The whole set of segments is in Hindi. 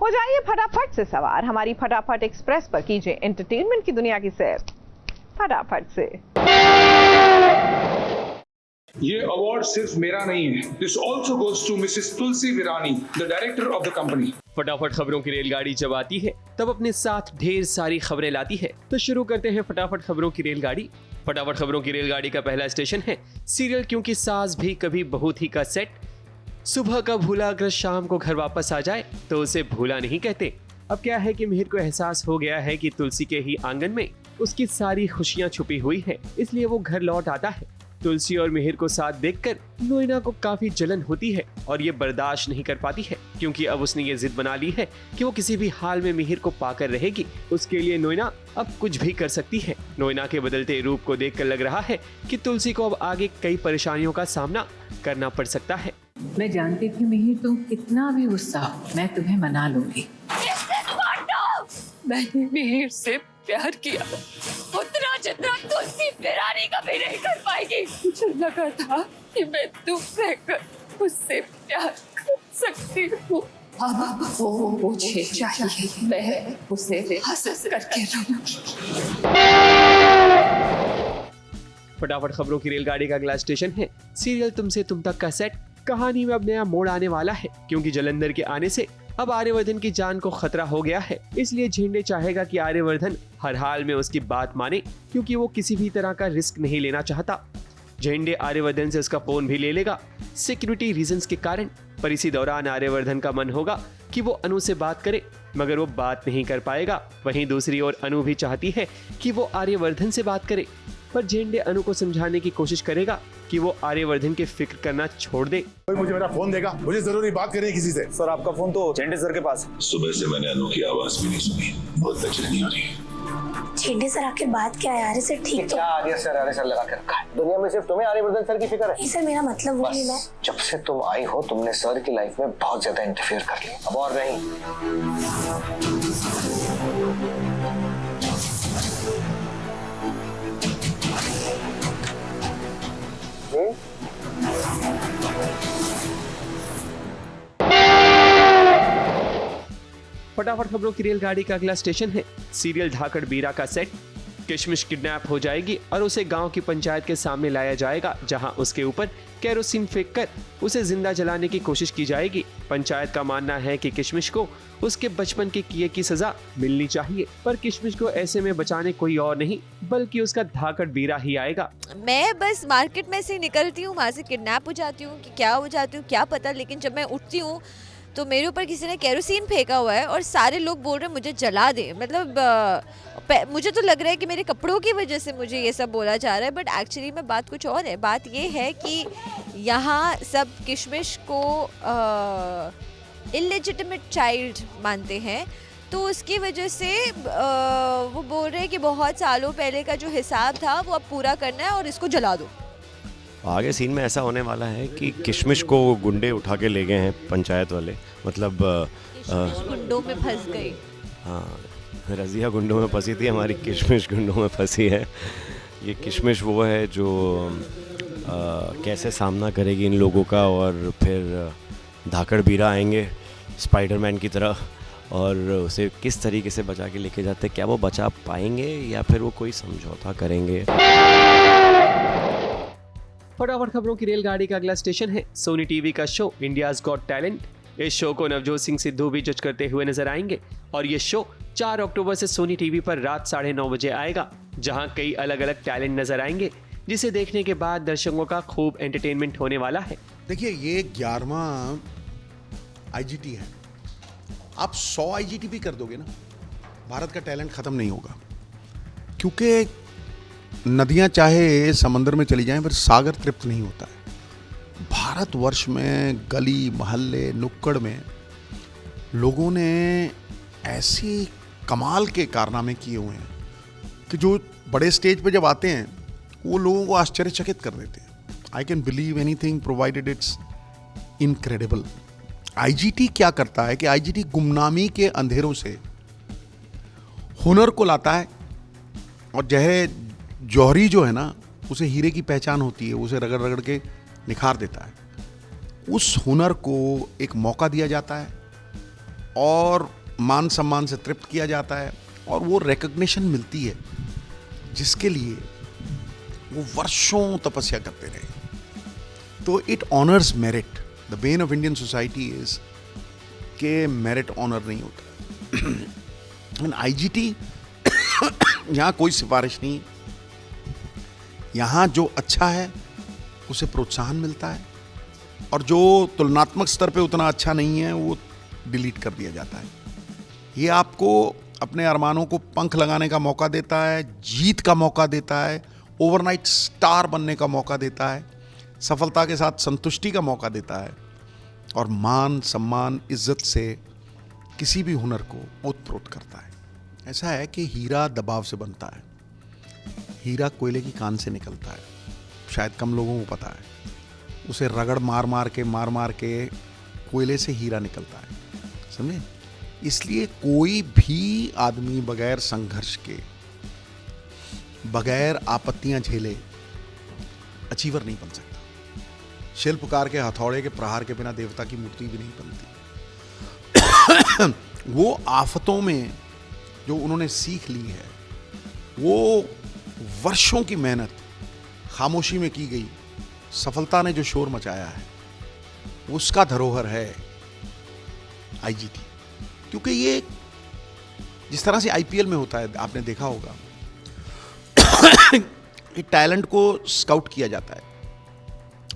हो जाइए फटाफट से सवार हमारी फटाफट एक्सप्रेस पर, कीजिए एंटरटेनमेंट की दुनिया की सैर फटाफट से। ये अवार्ड सिर्फ मेरा नहीं है, this also goes to Mrs Tulsi Virani, the director of the company. फटाफट खबरों की रेलगाड़ी जब आती है तब अपने साथ ढेर सारी खबरें लाती है। तो शुरू करते हैं फटाफट खबरों की रेलगाड़ी। फटाफट खबरों की रेलगाड़ी का पहला स्टेशन है सीरियल क्योंकि सास भी कभी बहू थी का सेट। सुबह का भूला अगर शाम को घर वापस आ जाए तो उसे भूला नहीं कहते। अब क्या है कि मिहिर को एहसास हो गया है कि तुलसी के ही आंगन में उसकी सारी खुशियां छुपी हुई है, इसलिए वो घर लौट आता है। तुलसी और मिहिर को साथ देखकर नोएना को काफी जलन होती है और ये बर्दाश्त नहीं कर पाती है, क्योंकि अब उसने ये जिद बना ली है कि वो किसी भी हाल में मिहिर को पाकर रहेगी। उसके लिए नोएना अब कुछ भी कर सकती है। नोएना के बदलते रूप को देखकर लग रहा है कि तुलसी को अब आगे कई परेशानियों का सामना करना पड़ सकता है। मैं जानती थी मिहिर, तुम कितना भी गुस्सा हो मैं तुम्हें मना लूंगी। मैंने मिहिर से प्यार किया उतना जितना तुलसी विरानी कभी नहीं कर पाएगी। मुझे लगा था कि मैं तुम रहकर उससे प्यार कर सकती हूँ। अब वो मुझे चाहिए, मैं उसे हंस करके रहूंगी। फटाफट खबरों की रेलगाड़ी का अगला स्टेशन है सीरियल तुमसे तुम तक का सेट। कहानी में अब नया मोड़ आने वाला है, क्योंकि जलंधर के आने से अब आर्यवर्धन की जान को खतरा हो गया है। इसलिए झेंडे चाहेगा कि आर्यवर्धन हर हाल में उसकी बात माने, क्योंकि वो किसी भी तरह का रिस्क नहीं लेना चाहता। झेंडे आर्यवर्धन से उसका फोन भी ले लेगा सिक्योरिटी रीजंस के कारण। पर इसी दौरान आर्यवर्धन का मन होगा कि वो अनु से बात करे, मगर वो बात नहीं कर पाएगा। वहीं दूसरी ओर अनु भी चाहती है कि वो आर्यवर्धन से बात करे, पर झेंडे अनु को समझाने की कोशिश करेगा कि वो आर्यवर्धन की फिक्र करना छोड़ दे। कोई मुझे मेरा फोन देगा, मुझे जरूरी बात करनी है किसी से। सर आपका फोन तो झेंडे सर के पास है। सुबह से मैंने अनु की आवाज भी नहीं सुनी, बहुत बेचैनी हो रही है। झेंडे सर आखिर बात क्या है? सर ठीक तो क्या आर्य सर लगा के रखा है। दुनिया में सिर्फ तुम्हें आर्यवर्धन सर की फिक्र है। नहीं सर, मेरा मतलब वो नहीं। मैं जब से तुम आई हो तुमने सर की लाइफ में बहुत ज्यादा इंटरफेयर कर लिया, अब और नहीं। फटाफट खबरों की रेलगाड़ी का अगला स्टेशन है सीरियल धाकड़ बीरा का सेट। किशमिश किडनैप हो जाएगी और उसे गांव की पंचायत के सामने लाया जाएगा, जहां उसके ऊपर केरोसिन फेंककर उसे जिंदा जलाने की कोशिश की जाएगी। पंचायत का मानना है कि किशमिश को उसके बचपन के किए की सजा मिलनी चाहिए, पर किशमिश को ऐसे में बचाने कोई और नहीं बल्कि उसका धाकड़ बीरा ही आएगा। मैं बस मार्केट में से निकलती हूँ, वहाँ से किडनैप हो जाती हूँ कि क्या हो जाती हूँ क्या पता, लेकिन जब मैं उठती हूँ तो मेरे ऊपर किसी ने केरोसिन फेंका हुआ है और सारे लोग बोल रहे हैं मुझे जला दे। मतलब मुझे तो लग रहा है कि मेरे कपड़ों की वजह से मुझे ये सब बोला जा रहा है, बट एक्चुअली में बात कुछ और है। बात ये है कि यहाँ सब किशमिश को इलेजिटिमेट चाइल्ड मानते हैं, तो उसकी वजह से वो बोल रहे हैं कि बहुत सालों पहले का जो हिसाब था वो अब पूरा करना है और इसको जला दो। आगे सीन में ऐसा होने वाला है कि किशमिश को गुंडे उठा के ले गए हैं पंचायत वाले, मतलब गुंडों में फंस गई। हाँ, रज़िया गुंडों में फंसी थी, हमारी किशमिश गुंडों में फंसी है। ये किशमिश वो है जो कैसे सामना करेगी इन लोगों का, और फिर धाकड़ बीरा आएंगे स्पाइडरमैन की तरह और उसे किस तरीके से बचा के लेके जाते, क्या वो बचा पाएंगे या फिर वो कोई समझौता करेंगे। फटाफट खबरों की रेलगाड़ी का अगला स्टेशन है सोनी टीवी का शो इंडियाज गॉट टैलेंट। इस शो को नवजोत सिंह सिद्धू भी जज करते हुए नजर आएंगे और ये शो 4 अक्टूबर से सोनी टीवी पर रात 9:30 बजे आएगा, जहां कई अलग अलग टैलेंट नजर आएंगे, जिसे देखने के बाद दर्शकों का खूब एंटरटेनमेंट होने वाला है। देखिए, ये 11वां आईजीटी है। आप 100 आईजीटी भी कर दोगे ना, भारत का टैलेंट खत्म नहीं होगा, क्योंकि नदियां चाहे समंदर में चली जाएं पर सागर तृप्त नहीं होता है। भारतवर्ष में गली मोहल्ले नुक्कड़ में लोगों ने ऐसी कमाल के कारनामे किए हुए हैं कि जो बड़े स्टेज पे जब आते हैं वो लोगों को आश्चर्यचकित कर देते हैं। I can believe anything provided it's incredible. IGT क्या करता है कि आईजीटी गुमनामी के अंधेरों से हुनर को लाता है, और जौहरी जो है ना, उसे हीरे की पहचान होती है, उसे रगड़ रगड़ के निखार देता है। उस हुनर को एक मौका दिया जाता है और मान सम्मान से तृप्त किया जाता है और वो रिकग्निशन मिलती है जिसके लिए वो वर्षों तपस्या करते रहे। तो it honours merit. The Ben of Indian society is के मेरिट ऑनर नहीं होता। आईजीटी यहाँ कोई सिफारिश नहीं, यहाँ जो अच्छा है उसे प्रोत्साहन मिलता है और जो तुलनात्मक स्तर पे उतना अच्छा नहीं है वो डिलीट कर दिया जाता है। ये आपको अपने अरमानों को पंख लगाने का मौका देता है, जीत का मौका देता है, ओवरनाइट स्टार बनने का मौका देता है, सफलता के साथ संतुष्टि का मौका देता है और मान सम्मान इज्जत से किसी भी हुनर को ओतप्रोत करता है। ऐसा है कि हीरा दबाव से बनता है, हीरा कोयले की कान से निकलता है, शायद कम लोगों को पता है। उसे रगड़ मार मार के कोयले से हीरा निकलता है, समझे? इसलिए कोई भी आदमी बगैर संघर्ष के, बगैर आपत्तियां झेले अचीवर नहीं बन सकता। शिल्पकार के हथौड़े के प्रहार के बिना देवता की मूर्ति भी नहीं बनती। वो आफतों में जो उन्होंने सीख ली है, वो वर्षों की मेहनत खामोशी में की गई सफलता ने जो शोर मचाया है, उसका धरोहर है आईजीटी। क्योंकि ये जिस तरह से आईपीएल में होता है, आपने देखा होगा, टैलेंट को स्काउट किया जाता है।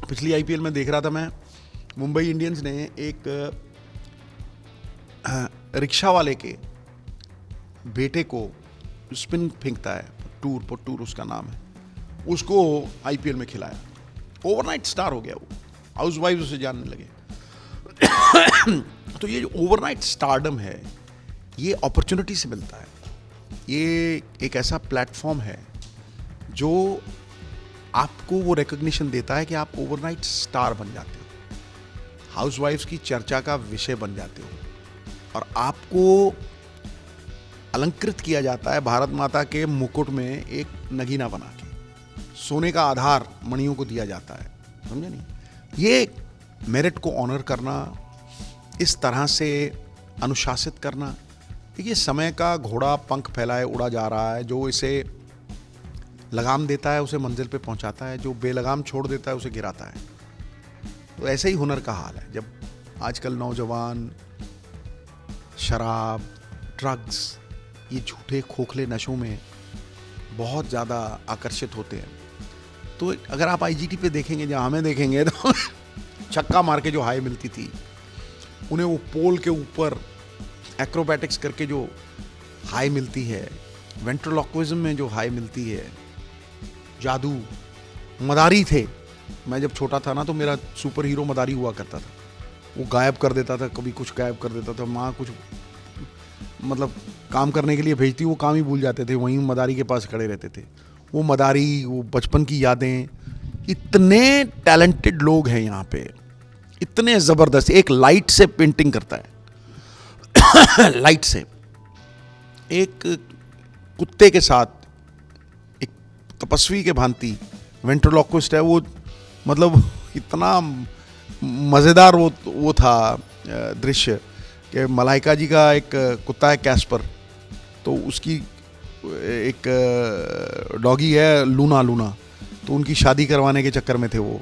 पिछली आईपीएल में देख रहा था मैं, मुंबई इंडियंस ने एक रिक्शा वाले के बेटे को, स्पिन फेंकता है, पट्टूर उसका नाम है, उसको आईपीएल में खिलाया। ओवरनाइट स्टार हो गया वो, हाउस वाइफ उसे जानने लगे। तो ये जो ओवरनाइट स्टारडम है, ये अपॉर्चुनिटी से मिलता है। ये एक ऐसा प्लेटफॉर्म है जो आपको वो रिकॉग्निशन देता है कि आप ओवरनाइट स्टार बन जाते हो, हाउस वाइफ्स की चर्चा का विषय बन जाते हो और आपको अलंकृत किया जाता है भारत माता के मुकुट में एक नगीना बना के, सोने का आधार मणियों को दिया जाता है, समझे नहीं? ये मेरिट को ऑनर करना, इस तरह से अनुशासित करना। देखिए, समय का घोड़ा पंख फैलाए उड़ा जा रहा है। जो इसे लगाम देता है उसे मंजिल पे पहुंचाता है, जो बेलगाम छोड़ देता है उसे गिराता है। तो ऐसे ही हुनर का हाल है। जब आजकल नौजवान शराब, ड्रग्स, ये झूठे खोखले नशों में बहुत ज़्यादा आकर्षित होते हैं, तो अगर आप आईजीटी पे देखेंगे, जहाँ हमें देखेंगे, तो छक्का मार के जो हाई मिलती थी, उन्हें वो पोल के ऊपर एक्रोबैटिक्स करके जो हाई मिलती है, वेंट्रोलॉक्विज्म में जो हाई मिलती है, जादू, मदारी थे। मैं जब छोटा था ना, तो मेरा सुपर हीरो मदारी हुआ करता था। वो गायब कर देता था, कभी कुछ गायब कर देता था, माँ कुछ मतलब काम करने के लिए भेजती, वो काम ही भूल जाते थे, वहीं मदारी के पास खड़े रहते थे। वो मदारी, वो बचपन की यादें। इतने टैलेंटेड लोग हैं यहाँ पे, इतने ज़बरदस्त। एक लाइट से पेंटिंग करता है लाइट से। एक कुत्ते के साथ एक तपस्वी के भांति वेंट्रोलॉक्विस्ट है वो, मतलब इतना मज़ेदार वो था दृश्य कि मलाइका जी का एक कुत्ता है कैस्पर, तो उसकी एक डॉगी है लूना, तो उनकी शादी करवाने के चक्कर में थे वो।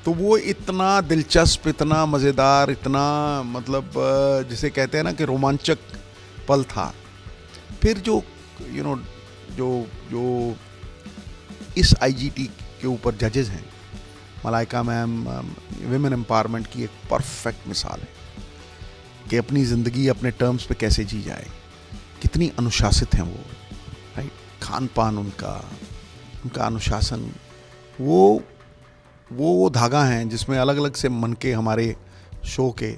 तो वो इतना दिलचस्प, इतना मज़ेदार, इतना मतलब जिसे कहते हैं ना कि रोमांचक पल था। फिर जो जो इस आईजीटी के ऊपर जजेस हैं, मलाइका मैम विमेन एम्पावरमेंट की एक परफेक्ट मिसाल है कि अपनी ज़िंदगी अपने टर्म्स पे कैसे जी जाए, कितनी अनुशासित हैं वो, राइट? खान पान उनका अनुशासन, वो धागा हैं जिसमें अलग अलग से मन के हमारे शो के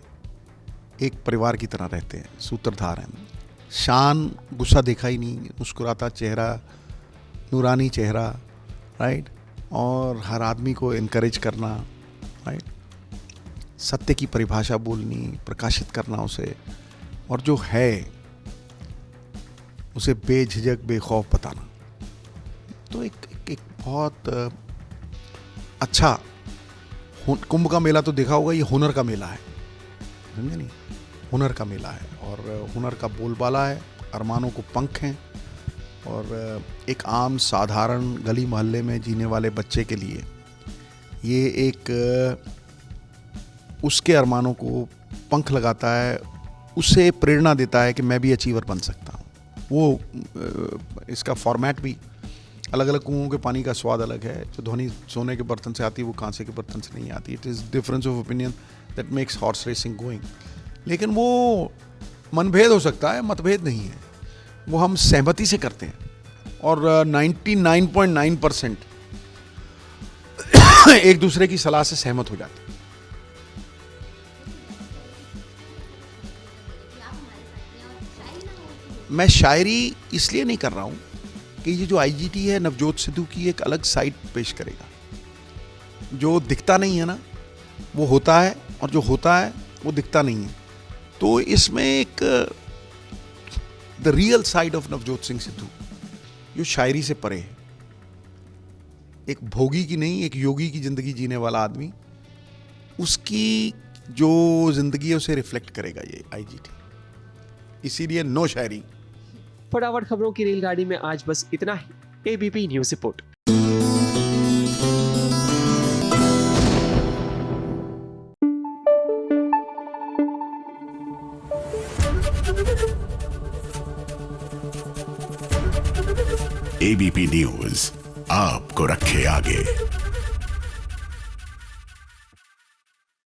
एक परिवार की तरह रहते हैं, सूत्रधार हैं। शान, गुस्सा देखा ही नहीं, मुस्कुराता चेहरा, नूरानी चेहरा, राइट? और हर आदमी को इनकरेज करना, राइट? सत्य की परिभाषा बोलनी, प्रकाशित करना उसे, और जो है उसे बेझिझक बेखौफ बताना। तो एक बहुत अच्छा कुंभ का मेला तो देखा होगा, ये हुनर का मेला है, समझे नहीं? हुनर का मेला है और हुनर का बोलबाला है, अरमानों को पंख हैं और एक आम साधारण गली मोहल्ले में जीने वाले बच्चे के लिए ये एक उसके अरमानों को पंख लगाता है, उसे प्रेरणा देता है कि मैं भी अचीवर बन सकता हूँ। वो इसका फॉर्मेट भी अलग अलग कुओं के पानी का स्वाद अलग है। जो ध्वनि सोने के बर्तन से आती है वो कांसे के बर्तन से नहीं आती। It is difference of opinion that makes horse racing going. लेकिन वो मनभेद हो सकता है, मतभेद नहीं है, वो हम सहमति से करते हैं और 99.9% एक दूसरे की सलाह से सहमत हो जाते हैं। मैं शायरी इसलिए नहीं कर रहा हूँ कि ये जो IGT है नवजोत सिद्धू की एक अलग साइड पेश करेगा। जो दिखता नहीं है ना वो होता है और जो होता है वो दिखता नहीं है। तो इसमें एक the real side of Navjot Singh Sidhu जो शायरी से परे है, एक भोगी की नहीं एक योगी की जिंदगी जीने वाला आदमी, उसकी जो जिंदगी है उसे रिफ्लेक्ट करेगा ये IGT। इसीलिए नो शायरी। फटाफट खबरों की रेलगाड़ी में आज बस इतना ही। ABP news report. ABP news आपको रखे आगे।